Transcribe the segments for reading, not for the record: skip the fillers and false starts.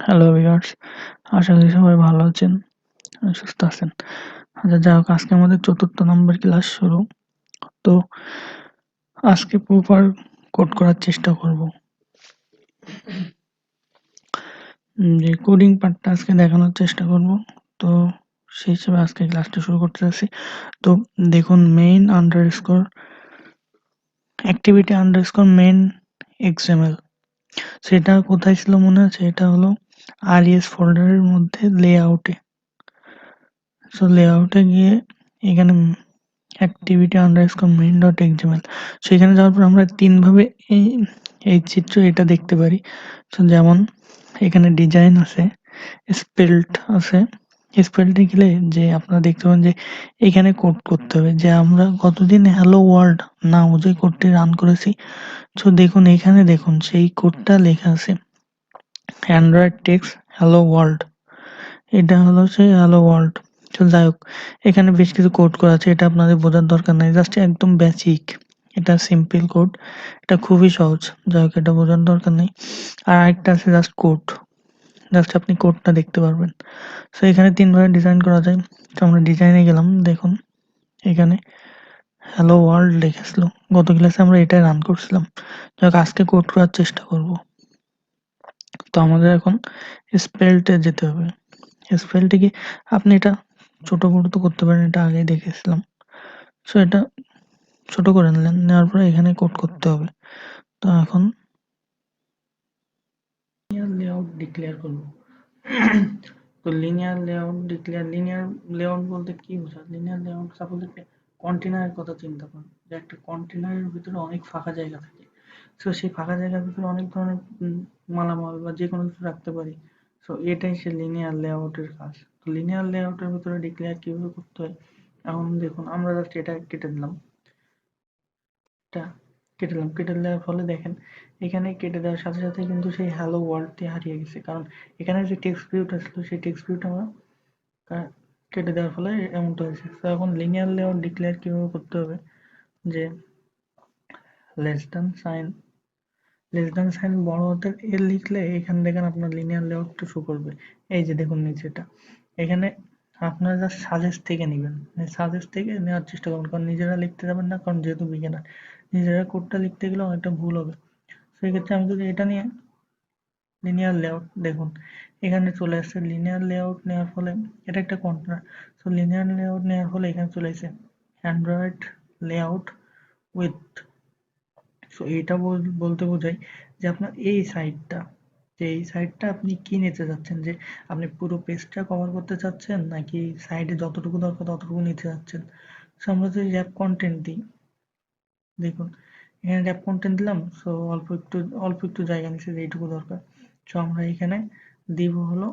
Hello viewers, আশা করি সবাই ভালো আছেন, সুস্থ আছেন। আচ্ছা, যাই হোক, আজকে আমাদের ৪র্থ নম্বর ক্লাস শুরু। তো আজকে প্রপার কোড করার চেষ্টা করব। যে কোডিং পার্টটা আজকে দেখানোর চেষ্টা করব। তো সেই হিসেবে আজকে ক্লাসটা শুরু করতে যাচ্ছি। তো দেখুন, main underscore activity underscore main XML, সেটা কোথায় ছিল মনে আছে? এটা হলো আরইএস ফোল্ডারের মধ্যে লেআউটে। সো লেআউটে গিয়ে এখানে activity underscore main dot XML, সেখানে যাওয়ার পর আমরা তিনভাবে এই এই চিত্র এটা দেখতে পারি। সো যেমন এখানে ডিজাইন আছে, স্পেল্ট আছে। স্পেল্টে গেলে যে আপনারা দেখতে পাবেন যে এখানে কোড করতে হবে, যে আমরা গতদিন হ্যালো ওয়ার্ল্ড নাও যে কোডটি রান করেছি। সো দেখুন, এখানে দেখুন সেই কোডটা লেখা আছে অ্যান্ড্রয়েড টেক্সট হ্যালো ওয়ার্ল্ড। এটা হলো সেই হ্যালো ওয়ার্ল্ড। তো যাই হোক, এখানে বেশ কিছু কোড করা আছে, এটা আপনাদের বোঝার দরকার নাই, জাস্ট একদম বেসিক। এটা সিম্পল কোড, এটা খুবই সহজ। যাই হোক, এটা বোঝার দরকার নেই। আর আরেকটা আছে জাস্ট কোড, জাস্ট আপনি কোডটা দেখতে পারবেন। সো এখানে তিনভাবে ডিজাইন করা যায়। তো আমরা ডিজাইনে গেলাম, দেখুন এখানে হ্যালো ওয়ার্ল্ড লিখেছিল। গত ক্লাসে আমরা এটাই রান করছিলাম। যাই হোক, আজকে কোড করার চেষ্টা করব। তো আমাদের এখন স্পেলটে যেতে হবে। স্পেলটে কি আপনি এটা ছোট বড় তো করতে পারেন, এটা আগেই দেখেছিলাম। সো এটা ছোট করে নিলেন, নেওয়ার পরে এখানে কোড করতে হবে। তো এখন লিনিয়ার লেআউট ডিক্লেয়ার করব। তো লিনিয়ার লেআউট বলতে কি বোঝায়? লিনিয়ার লেআউট, সাপোজ একটা কন্টেনারের কথা চিন্তা করুন, যে একটা কন্টেনারের ভিতরে অনেক ফাঁকা জায়গা থাকে। সো সেই ফাঁকা জায়গার ভিতরে অনেক ধরনের মালামাল বা যে কোনো কিছু রাখতে পারি। সো এটাই সে লিনিয়ার লেআউটের কাজ। তো লিনিয়ার লেআউটের ভিতরে ডিক্লেয়ার কিভাবে করতে হয়, এখন দেখুন আমরা জাস্ট এটা কেটে দিলাম। এটা কেটে দেওয়ার ফলে দেখেন, এখানে কেটে দেওয়ার সাথে সাথে কিন্তু সেই হ্যালো ওয়ার্ল্ডটি হারিয়ে গেছে, কারণ এখানে যে টেক্সট ভিউটা ছিল সেই টেক্সট ভিউটা আমরা কেটে দেওয়ার ফলে এমনটা হয়েছে। তো এখন লিনিয়ার লেআউট ডিক্লেয়ার কিভাবে করতে হবে, যে লেস দ্যান সাইন বড় হাতের এ লিখলে এখানে দেখেন আপনার লিনিয়ার লেআউটটা শো করবে। এই যে দেখুন নিচেটা, এখানে আপনারা জাস্ট সাজেস্ট থেকে নেবেন, সাজেস্ট থেকে নেওয়ার চেষ্টা করুন, কারণ নিজেরা লিখতে যাবেন না, কারণ যেহেতু বিগিনার, নিজেরা কোডটা লিখতে গেলে অনেকটা ভুল হবে। সেই ক্ষেত্রে আমি যদি এটা নিয়ে লিনিয়ার লেআউট, দেখুন এখানে চলে আসছে লিনিয়ার লেআউট নেওয়ার ফলে, এটা একটা কন্টেনার। সো লিনিয়ার লেআউট নেওয়ার ফলে এখানে চলে আসছে অ্যান্ড্রয়েড লেআউট উইথ। সো এটা বলতে বোঝায় যে আপনার এই সাইটটা, যে এই সাইটটা আপনি কি নিতে চাচ্ছেন, যে আপনি পুরো পেজটা কভার করতে চাচ্ছেন নাকি সাইডে যতটুকু দরকার ততটুকু নিতে চাচ্ছেন। সো আমরা যদি র্যাপ কন্টেন্ট দিই, দেখুন এখানে র্যাপ কন্টেন্ট দিলাম। সো অল্প একটু জায়গা নিচ্ছে, এইটুকু দরকার। সো আমরা এখানে দিব হলো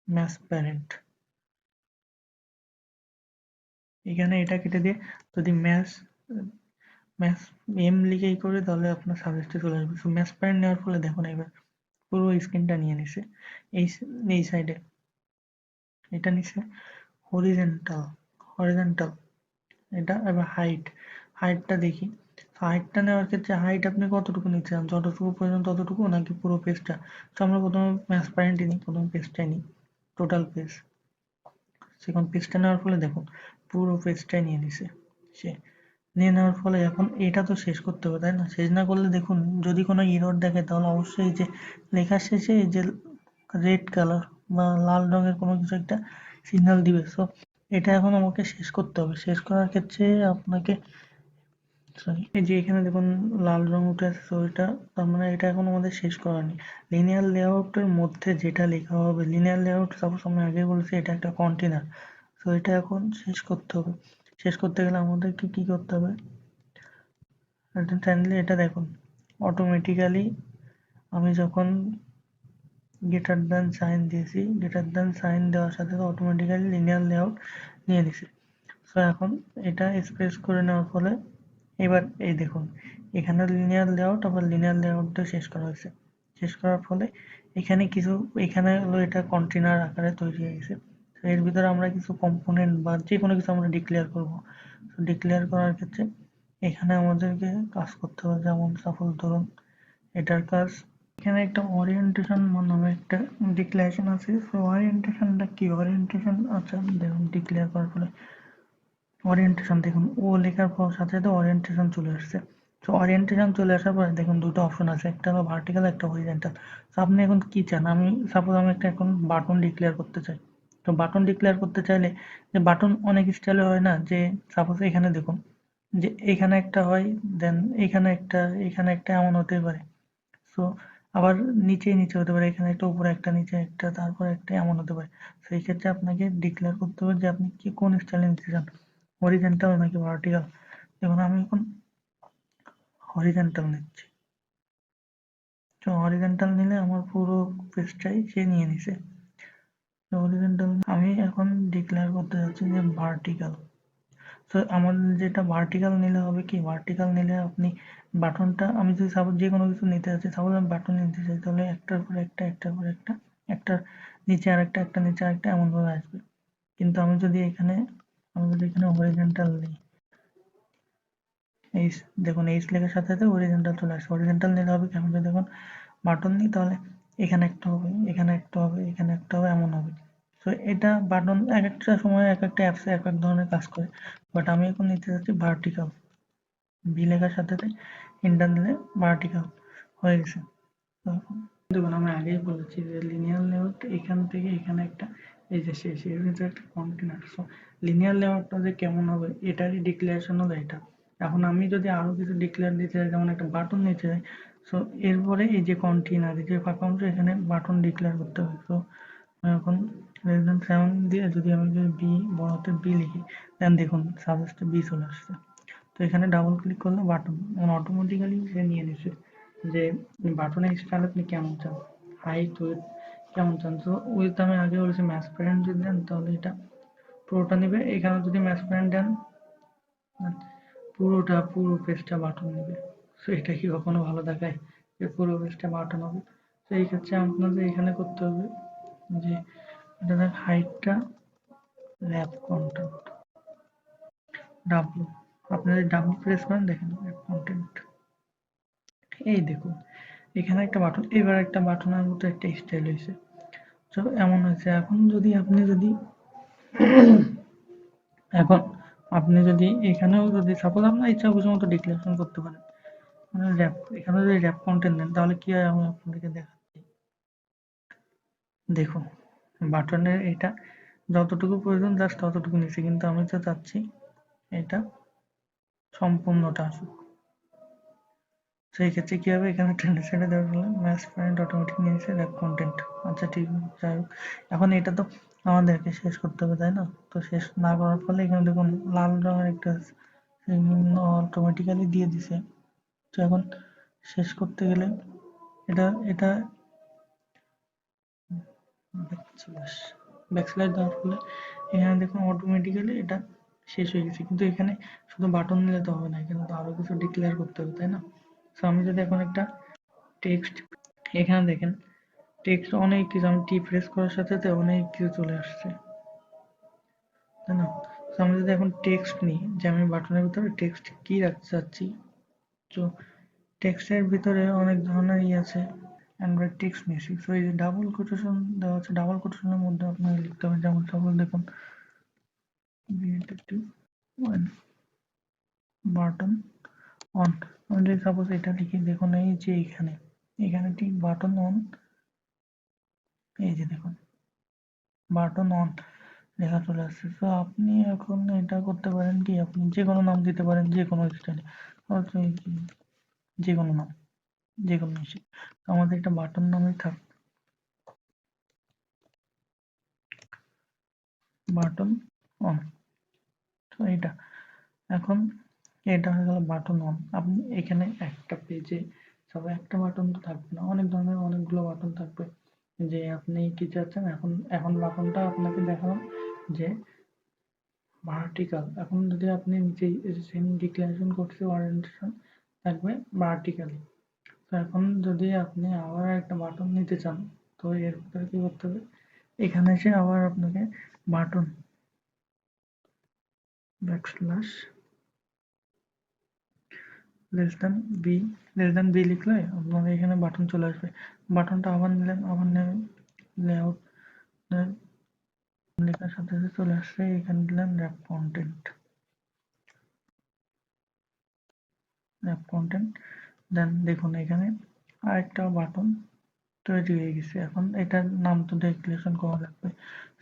ম্যাথ প্যারেন্ট। এখানে এটা কেটে দিয়ে যদি ম্যাথ এম লিখেই করে, তাহলে আপনার সাজেস্টে চলে আসবে। সো ম্যাথ প্যারেন্ট নেওয়ার ফলে দেখুন এবার পুরো স্ক্রিনটা নিয়ে নিছে। এই এই সাইডে এটা নিচ্ছে হরিজেন্টাল এটা। এবার হাইটটা দেখি। হাইটটা নেওয়ার ক্ষেত্রে হাইট আপনি কতটুকু নিতে চান, যতটুকু প্রয়োজন ততটুকু নাকি পুরো পেজটা? তো আমরা প্রথমে ম্যাসপারেন্টই নিই, প্রথমে পেজটাই নিই, টোটাল পেজ। সেখান পেজটা নেওয়ার ফলে দেখুন পুরো পেজটাই নিয়ে নিছে সে। নিয়ে নেওয়ার ফলে এখন এটা তো শেষ করতে হবে, তাই না? শেষ না করলে দেখুন যদি কোনো এরর দেখে, তাহলে অবশ্যই যে লেখার শেষে এই যে রেড কালার বা লাল রঙের কোনো কিছু একটা সিগন্যাল দিবে। সো এটা এখন আমাকে শেষ করতে হবে। শেষ করার ক্ষেত্রে আপনাকে, সরি, এই যে এখানে দেখুন লাল রং উঠে আছে, তো এটা তার মানে এটা এখন আমাদের শেষ করা নেই। লিনিয়ার লেআউটের মধ্যে যেটা লেখা হবে, লিনিয়ার লেআউট সাপোজ আমি আগে বলেছি এটা একটা কন্টেনার। সো এটা এখন শেষ করতে হবে। শেষ করতে গেলে আমাদেরকে কি করতে হবে, কাইন্ডলি এটা দেখুন, অটোমেটিক্যালি আমি যখন গ্রেটার দ্যান সাইন দিয়েছি, গ্রেটার দ্যান সাইন দেওয়ার সাথে অটোমেটিক্যালি লিনিয়ার লেআউট নিয়ে নিছে। সো এখন এটা স্পেস করে নেওয়ার ফলে এবার এই দেখুন এখানে লিনিয়ার লেআউট, আবার লিনিয়ার লেআউটটা শেষ করা হয়েছে। শেষ করার ফলে এখানে কিছু, এখানে হলো এটা কন্টেনার আকারে তৈরি হয়ে গেছে। তো এর ভিতরে আমরা কিছু কম্পোনেন্ট বা যে কোনো কিছু আমরা ডিক্লেয়ার করব। তো ডিক্লেয়ার করার ক্ষেত্রে এখানে আমাদেরকে কাজ করতে হবে, যেমন সাপোজ ধরুন এটার কাজ এখানে একটা ওরিয়েন্টেশন নামে একটা ডিক্লারেশন আছে। সো ওরিয়েন্টেশনটা কি? ওরিয়েন্টেশন, আচ্ছা দেখুন ডিক্লেয়ার করার ফলে ওরিয়েন্টেশন দেখুন ও লেখার পর সাথে সাথে ওরিয়েন্টেশন চলে আসছে। তো ওরিয়েন্টেশন চলে আসার পরে দেখুন দুটো অপশন আছে, একটা হলো ভার্টিক্যাল, একটা হরিজন্টাল। তো আপনি এখন কি চান? আমি সাপোজ আমি একটা এখন বাটন ডিক্লেয়ার করতে চাই। তো বাটন ডিক্লেয়ার করতে চাইলে যে বাটন অনেক স্টাইলে হয় না, যে সাপোজ এখানে দেখুন যে এখানে একটা হয়, দেন এখানে একটা এমন হতে পারে। সো আবার নিচে হতে পারে, এখানে একটা উপরে একটা নিচে একটা তারপর একটা এমন হতে পারে। সেই ক্ষেত্রে আপনাকে ডিক্লেয়ার করতে হবে যে আপনি কি কোন স্টাইলে নিতে চান, হরিজন্টাল নাকি ভার্টিক্যাল। যেমন আমি এখন হরিজন্টাল নিচ্ছি। তো হরিজন্টাল নিলে আমার পুরো পেজটাই সে নিয়ে নিছে। তো হরিজন্টাল আমি এখন ডিক্লেয়ার করতে যাচ্ছি যে ভার্টিক্যাল। তো আমার যেটা ভার্টিক্যাল নিলে হবে কি, ভার্টিক্যাল নিলে আপনি বাটনটা, আমি যদি সাপোজ যে কোনো কিছু নিতে যাচ্ছি, সাপোজ আমি বাটন নিতে চাই, তাহলে একটার পর একটা একটার পর একটা, একটার নিচে আরেকটা, একটা নিচে আরেকটা এমনভাবে আসবে। কিন্তু আমি যদি এখানে হরিজন্টাল নিই, এই দেখুন এইচ লেখার সাথে সাথে হরিজন্টাল চলে আসছে। হরিজন্টাল নিলে হবে কি, আমি যদি দেখুন বাটন নিই তাহলে এখানে একটা হবে, এখানে একটা হবে, এখানে একটা হবে, এমন হবে। তো এটা বাটন এক একটা সময় এক একটা অ্যাপসে এক এক ধরনের কাজ করে। বাট আমি এখন নিতে চাচ্ছি ভার্টিক্যাল, ভি লেখার সাথে সাথে এন্টার দিলে ভার্টিক্যাল হয়ে গেছে। তো দেখুন আমি আগেই বলেছি যে লিনিয়ার লেআউট এখান থেকে এখানে একটা, এই যে শেষ এর ভিতরে একটা কন্টেনার। সো লিনিয়ার লেআউটটা যে কেমন হবে এটারই ডিক্লারেশন হলো এটা। এখন আমি যদি আরো কিছু ডিক্লেয়ার দিতে চাই, যেমন একটা বাটন নিতে চাই, সো এরপরে এই যে কন্টেনার, এই যে ফাঁকা অংশ, এখানে বাটন ডিক্লেয়ার করতে হবে। সো এখন লেস দেন 7 দিয়ে যদি আমি যদি বি, বড় হাতের বি লিখি, দেন দেখুন সাজেস্টে বি চলে আসছে। তো এখানে ডাবল ক্লিক করলে বাটন অটোমেটিক্যালি সে নিয়ে নিছে যে বাটনের স্টাইল আপনি কেমন চান, হাইট উইথ কেমন চান। তো উইথ আমি আগে বলেছি ম্যাচ প্যারেন্ট যদি দেন তাহলে এটা পুরোটা নেবে। এখানে যদি ম্যাচ প্যারেন্ট দেন পুরো পেজটা বাটন নেবে। সো এটা কি কখনো ভালো দেখায় যে পুরো পেজটা বাটন হবে? তো এই ক্ষেত্রে আপনাদের এখানে করতে হবে যে এটা হাইটটা ল্যাব কন্টেন্ট ডাব্লু, আপনি যদি ডাব্লু প্রেস করেন দেখেন ল্যাব কন্টেন্ট, এই দেখুন এখানে একটা বাটন, এবার একটা বাটনের মতো একটা স্টাইল হয়েছে। তো এমন হয়েছে। এখন আপনি যদি এখানেও যদি সাপোজ আপনার ইচ্ছা খুশি মতো ডিক্লারেশন করতে পারেন, মানে র্যাপ, এখানে যদি র্যাপ কন্টেন্ট দেন তাহলে কি হয় আমি আপনাদেরকে দেখাচ্ছি। দেখুন বাটনের এটা যতটুকু প্রয়োজন জাস্ট ততটুকু নিচ্ছে, কিন্তু আমি তো চাচ্ছি এটা সম্পূর্ণটা আসুক। সেই ক্ষেত্রে কি হবে, এখানে ট্রেন্ড দেওয়ার ফলে ম্যাচ পয়েন্ট অটোমেটিক নিয়ে নিচ্ছে র্যাপ কন্টেন্ট। আচ্ছা ঠিক আছে, যাই হোক এখন এটা তো আমাদেরকে শেষ করতে হবে তাই না? তো শেষ না করার ফলে এখানে দেখুন লাল রঙের একটা অটোমেটিক্যালি দিয়ে দিছে। তো এখন শেষ করতে গেলে এটা এটা ব্যাকস্ল্যাশ দেওয়ার ফলে এখানে দেখুন অটোমেটিক্যালি এটা শেষ হয়ে গেছে। কিন্তু এখানে শুধু বাটন নিলে তো হবে না, এখানে তো আরো কিছু ডিক্লেয়ার করতে হবে তাই না? তো আমি যদি এখন একটা টেক্সট, এখানে দেখেন টেক্সট অনেক কিছু, আমি টি প্রেস করার সাথে সাথে অনেক কিছু চলে আসছে তাই না? তো আমি যদি এখন টেক্সট নিই, যে আমি বাটনের ভিতরে টেক্সট কি রাখতে চাচ্ছি, তো টেক্সটের ভিতরে অনেক ধরনের আছে। অ্যান্ড্রয়েড টেক্সট নিয়েছি, সো এই যে ডাবল কোটেশন দেওয়া আছে, ডাবল কোটেশনের মধ্যে আপনাকে লিখতে হবে। যেমন সাপোজ দেখুন বাটন অন, আমি যদি সাপোজ এটা লিখি, দেখুন এই যে এখানে ঠিক বাটন অন, এই যে দেখুন বাটন অন লেখা চলে আসছে। তো আপনি এখন এটা করতে পারেন কি, আপনি যে কোনো নাম দিতে পারেন, যে কোনো স্টাইলে, যে কোনো নাম, যে কোনো ইসে। তো আমাদের এটা বাটন নামে থাক, বাটন অন। তো এটা এখন এটা হয়ে গেল বাটন অন। আপনি এখানে একটা পেজে সবাই একটা বাটন তো থাকবে না, অনেক ধরনের অনেকগুলো বাটন থাকবে। যে আপনি কি চাচ্ছেন, এখন বাটনটা আপনাকে দেখালাম যে ভার্টিক্যাল। এখন যদি আপনি নিচে সেম ডিক্লারেশন করছে ওরিয়েন্টেশন থাকবে ভার্টিক্যালি। তো এখন যদি আপনি আবার একটা বাটন নিতে চান, তো এর ভিতরে কি করতে হবে, এখানে এসে আবার আপনাকে button backslash less than b, less than b লিখলে আপনাদের এখানে বাটন চলে আসবে। বাটনটা আবার নিলেন, আবার লেআউট লেখার সাথে সাথে চলে আসছে, এখানে দিলেন র্যাপ কন্টেন্ট, র্যাপ কন্টেন্ট। দেন দেখুন এখানে আরেকটা বাটন তৈরি হয়ে গেছে। এখন এটার নাম তো ডেক্লারেশন করা লাগবে,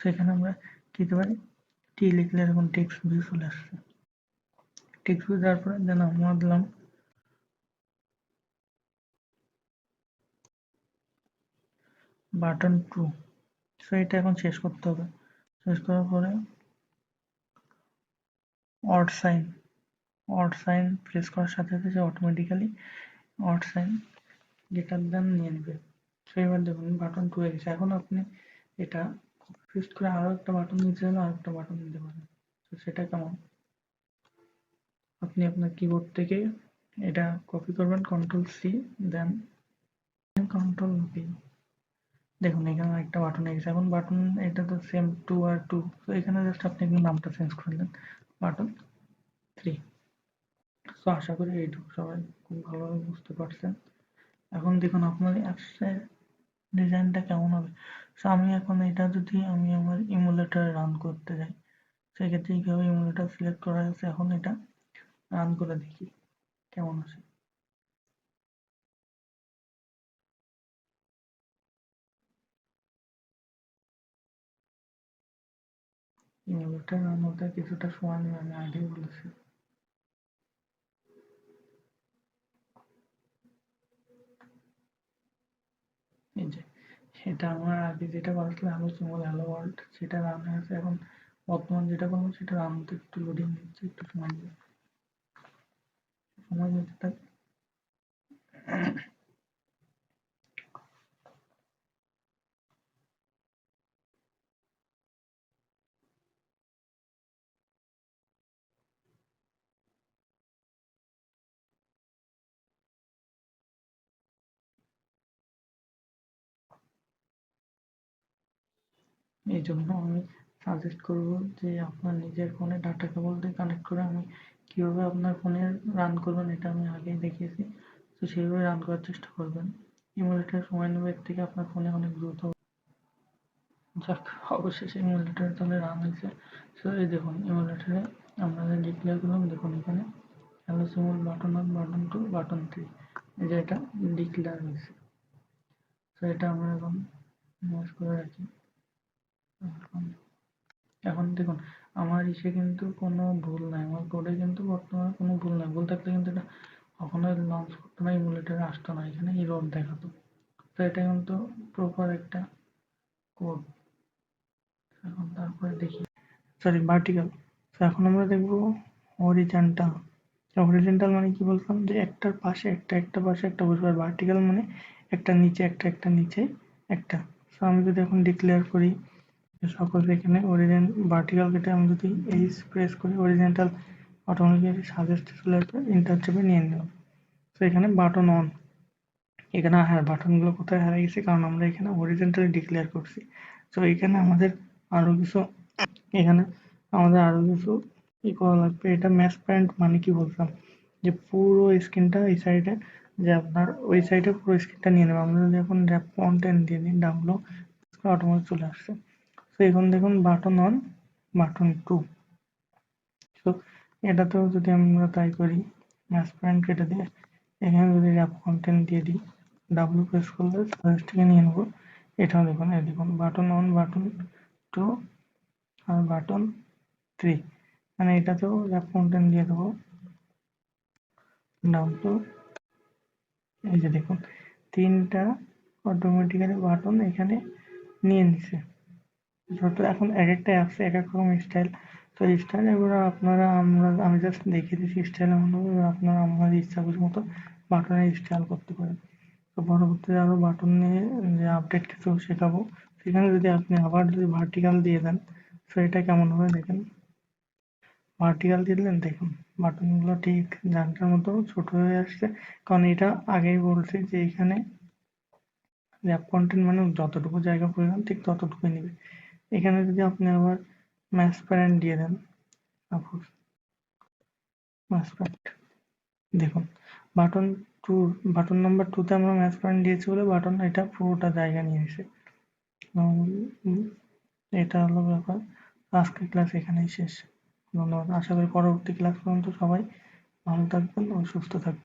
সেখানে আমরা কি দিতে পারি, টি লিখলে এখন টেক্সট ভিউ চলে আসছে। টেক্সট ভিউ দেওয়ার পরে দেন আমরা দিলাম বাটন টু। সো এটা এখন শেষ করতে হবে। শেষ করার পরে odd sign, odd sign press করার সাথে সাথে automatically odd sign greater than নিয়ে নেবে। সো এবার দেখুন বাটন টু হয়ে গেছে। এখন আপনি এটা পেস্ট করে আরো একটা বাটন নিতে চাইলে আরো একটা বাটন দিতে পারেন। তো সেটা কেমন, আপনি আপনার কিবোর্ড থেকে এটা কপি করবেন, কন্ট্রোল সি, দেন কন্ট্রোল ভি। দেখুন এখানে একটা বাটন হয়ে গেছে। এখন বাটন এটা তো সেম টু আর টু, তো এখানে জাস্ট আপনি একটু নামটা চেঞ্জ করলেন, বাটন থ্রি। সো আশা করি এইটুকু সবাই খুব ভালোভাবে বুঝতে পারছেন। এখন দেখুন আপনার অ্যাপসের ডিজাইনটা কেমন হবে। সো আমি এখন এটা যদি আমি আমার ইমুলেটরে রান করতে যাই, সেক্ষেত্রে এইভাবে ইমুলেটর সিলেক্ট করা আছে। এখন এটা রান করে দেখি কেমন আসে। ইমুলেটর রান হতে কিছুটা সময় নেবে, আমি আগেই বলেছি। এই যে এটা আমার আগে যেটা করা ছিল হ্যালো সিম্বল হ্যালো ওয়ার্ল্ড, সেটা রান হয়ে আছে। এখন বর্তমান যেটা করবো সেটা রান হতে একটু লোডিং নিচ্ছে, একটু সময় নেবে, সময় নিতে থাক। এই জন্য আমি সাজেস্ট করব যে আপনার নিজের ফোনে ডাটা কেবল দিয়ে কানেক্ট করে আমি কীভাবে আপনার ফোনে রান করবেন এটা আমি আগেই দেখিয়েছি। তো সেইভাবে রান করার চেষ্টা করবেন। ইমুলেটর সময় নেবে, এর থেকে আপনার ফোনে অনেক দ্রুত। যাক, অবশেষে ইমুলেটর তাহলে রান হয়েছে। সো এই দেখুন ইমুলেটরে আমরা যে ডিক্লেয়ার করলাম, দেখুন এখানে hello symbol button one, button two, button three, এই যে এটা ডিক্লেয়ার হয়েছে। তো এটা আমরা এখন মুভ করে রাখি। এখন দেখুন আমার ইসে কিন্তু কোনো ভুল নাই, আমার কোডে কিন্তু বর্তমানে কোনো ভুল নাই। ভুল থাকলে কিন্তু এটা কখনোই লঞ্চ করতো না, ইমুলেটরে আসতো না, এখানে এরর দেখাতো। তো এটা কিন্তু প্রপার একটা কোড। এখন তারপরে দেখি, সরি ভার্টিক্যাল। তো এখন আমরা দেখবো হরিজন্টাল। হরিজন্টাল মানে কি বললাম, যে একটার পাশে একটা, একটা পাশে একটা বসবে। আর ভার্টিক্যাল মানে একটা নিচে একটা, একটা নিচে একটা। সো আমি যদি এখন ডিক্লেয়ার করি সাপোজ এখানে অরিজিন ভার্টিক্যাল কেটে আমি যদি এইচ প্রেস করি, অরিজিনাল অটোমেটিক্যালি সাজেস্ট চলে আসবে, ইন্টার চেপে নিয়ে নেব। তো এখানে বাটন অন, এখানে হ্যাঁ বাটনগুলো কোথায় হারিয়ে গেছে, কারণ আমরা এখানে অরিজিনালি ডিক্লেয়ার করছি। তো এখানে আমাদের আরও কিছু, এখানে আমাদের আরও কিছু ই করা লাগবে। এটা ম্যাচ প্যারেন্ট মানে কি বলতাম, যে পুরো স্ক্রিনটা এই সাইডে, যে আপনার ওই সাইডে পুরো স্ক্রিনটা নিয়ে নেবে। আমরা যদি এখন র্যাপ কন্টেন্ট দিয়ে দিই, ডাউনলোড অটোমেটিক চলে আসছে। তো এখন দেখুন বাটন অন, বাটন টু। তো এটাতেও যদি আমরা তাই করি, ম্যাচ প্যারেন্ট কেটে দিয়ে এখানে যদি র্যাপ কন্টেন্ট দিয়ে দিই, ডাব্লু প্রেস করলে সাজেস্ট থেকে নিয়ে নেবো। এটাও দেখুন, এই দেখুন বাটন অন, বাটন টু আর বাটন থ্রি, মানে এটাতেও র্যাপ কন্টেন্ট দিয়ে দেবো, ডাউন টু। এই যে দেখুন তিনটা অটোমেটিক্যালি বাটন এখানে নিয়ে নিছে। যত এখন এক একটা অ্যাপসে এক এক রকম স্টাইল। তো স্টাইল এবার আপনারা, আমি জাস্ট দেখিয়ে দিচ্ছি স্টাইল এমন হবে, এবার আপনারা আপনার ইচ্ছা বুঝ মতো বাটনের স্টাইল করতে পারেন। তো পরবর্তীতে আরও বাটন নিয়ে যে আপডেট কিছু শেখাবো, সেখানে যদি আপনি আবার যদি ভার্টিক্যাল দিয়ে দেন, তো এটা কেমন হবে দেখেন। ভার্টিক্যাল দিয়ে দিলেন, দেখুন বাটনগুলো ঠিক জানটার মতো ছোট হয়ে আসছে, কারণ এটা আগেই বলছি যে এখানে র্যাপ কন্টেন্ট মানে যতটুকু জায়গা প্রয়োজন ঠিক ততটুকুই নেবে। এখানে যদি আপনি আবার ম্যাচ প্যারেন্ট দিয়ে দেন, সাপোজ ম্যাচ প্যারেন্ট, দেখুন বাটন টু বাটন নাম্বার 2 তে আমরা ম্যাচ পয়েন্ট দিয়েছি বলে বাটন এটা পুরোটা জায়গা নিয়েছে। এটা হলো ব্যাপার। আজকের ক্লাস এখানেই শেষ। ধন্যবাদ। আশা করি পরবর্তী ক্লাস পর্যন্ত সবাই ভালো থাকবেন ও সুস্থ থাকবেন।